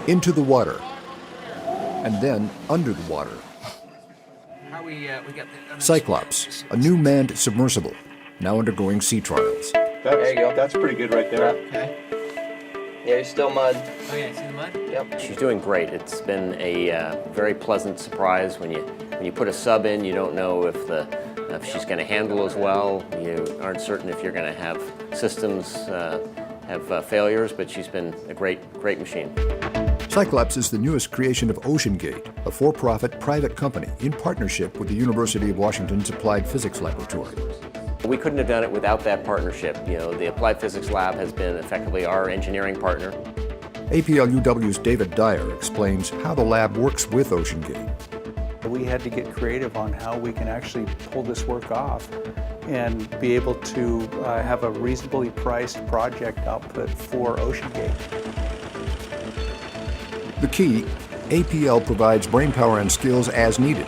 Into the water, and then under the water. Cyclops, a new manned submersible, now undergoing sea trials. There you go. That's pretty good right there. Okay. Yeah, you're still mud. Oh yeah, see the mud? Yep. She's doing great. It's been a very pleasant surprise. When you put a sub in, you don't know if she's going to handle as well. You aren't certain if you're going to have systems have failures, but she's been a great machine. Cyclops is the newest creation of OceanGate, a for-profit private company in partnership with the University of Washington's Applied Physics Laboratory. We couldn't have done it without that partnership. You know, the Applied Physics Lab has been effectively our engineering partner. APL UW's David Dyer explains how the lab works with OceanGate. We had to get creative on how we can actually pull this work off and be able to have a reasonably priced project output for OceanGate. The key, APL provides brainpower and skills as needed.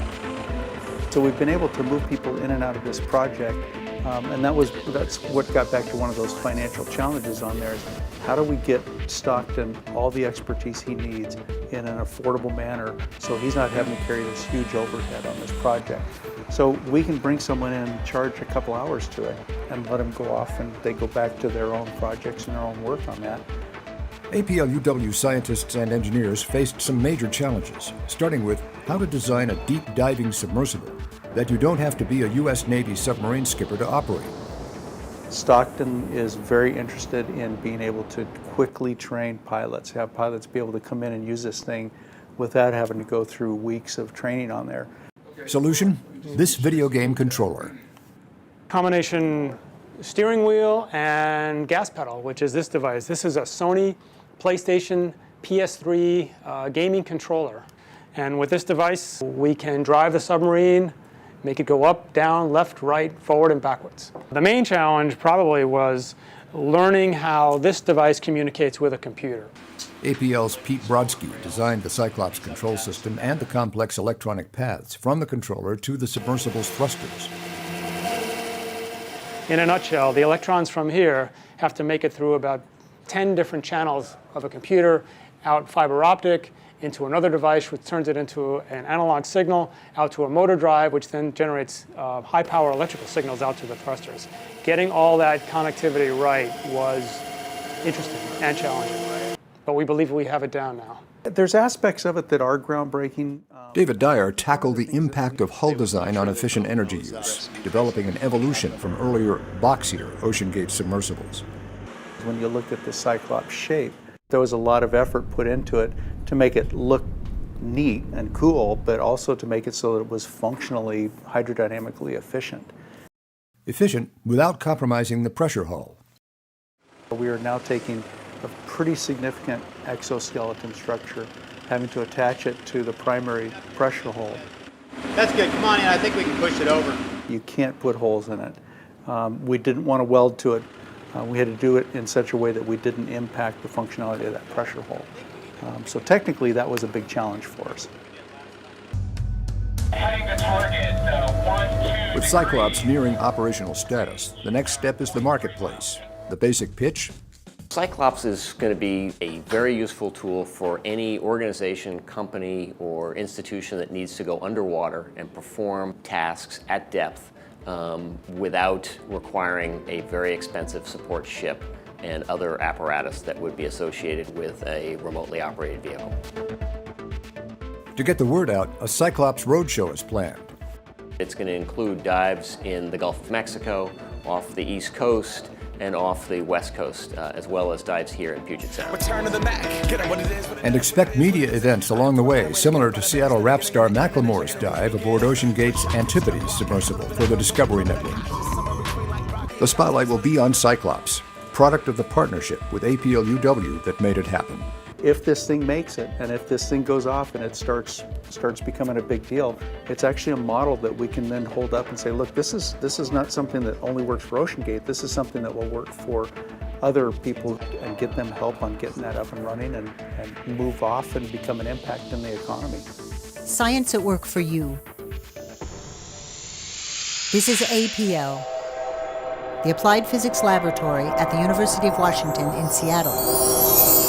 So we've been able to move people in and out of this project, and that's what got back to one of those financial challenges on there. Is how do we get Stockton all the expertise he needs in an affordable manner so he's not having to carry this huge overhead on this project. So we can bring someone in and charge a couple hours to it and let them go off and they go back to their own projects and their own work on that. APL UW scientists and engineers faced some major challenges, starting with how to design a deep diving submersible that you don't have to be a U.S. Navy submarine skipper to operate. Stockton is very interested in being able to quickly train pilots, have pilots be able to come in and use this thing without having to go through weeks of training on there. Solution? This video game controller. Combination steering wheel and gas pedal, which is this device. This is a Sony PlayStation PS3 gaming controller. And with this device, we can drive the submarine, make it go up, down, left, right, forward, and backwards. The main challenge probably was learning how this device communicates with a computer. APL's Pete Brodsky designed the Cyclops control system and the complex electronic paths from the controller to the submersible's thrusters. In a nutshell, the electrons from here have to make it through about 10 different channels of a computer, out fiber optic, into another device, which turns it into an analog signal, out to a motor drive, which then generates high-power electrical signals out to the thrusters. Getting all that connectivity right was interesting and challenging, but we believe we have it down now. There's aspects of it that are groundbreaking. David Dyer tackled the impact of hull design on efficient energy use, developing an evolution from earlier, boxier OceanGate submersibles. When you look at the Cyclops shape, there was a lot of effort put into it to make it look neat and cool, but also to make it so that it was functionally hydrodynamically efficient. Efficient without compromising the pressure hull. We are now taking a pretty significant exoskeleton structure, having to attach it to the primary pressure hull. That's good. Come on in. I think we can push it over. You can't put holes in it. We didn't want to weld to it. We had to do it in such a way that we didn't impact the functionality of that pressure hull. So technically, that was a big challenge for us. With Cyclops nearing operational status, the next step is the marketplace. The basic pitch? Cyclops is going to be a very useful tool for any organization, company, or institution that needs to go underwater and perform tasks at depth without requiring a very expensive support ship and other apparatus that would be associated with a remotely operated vehicle. To get the word out, a Cyclops roadshow is planned. It's going to include dives in the Gulf of Mexico, off the East Coast, and off the West Coast, as well as dives here in Puget Sound. And expect media events along the way, similar to Seattle rap star Macklemore's dive aboard OceanGate's Antipodes submersible for the Discovery Network. The spotlight will be on Cyclops, product of the partnership with APL UW that made it happen. If this thing makes it, and if this thing goes off and it starts becoming a big deal, it's actually a model that we can then hold up and say, look, this is not something that only works for OceanGate. This is something that will work for other people and get them help on getting that up and running and move off and become an impact in the economy. Science at work for you. This is APL, the Applied Physics Laboratory at the University of Washington in Seattle.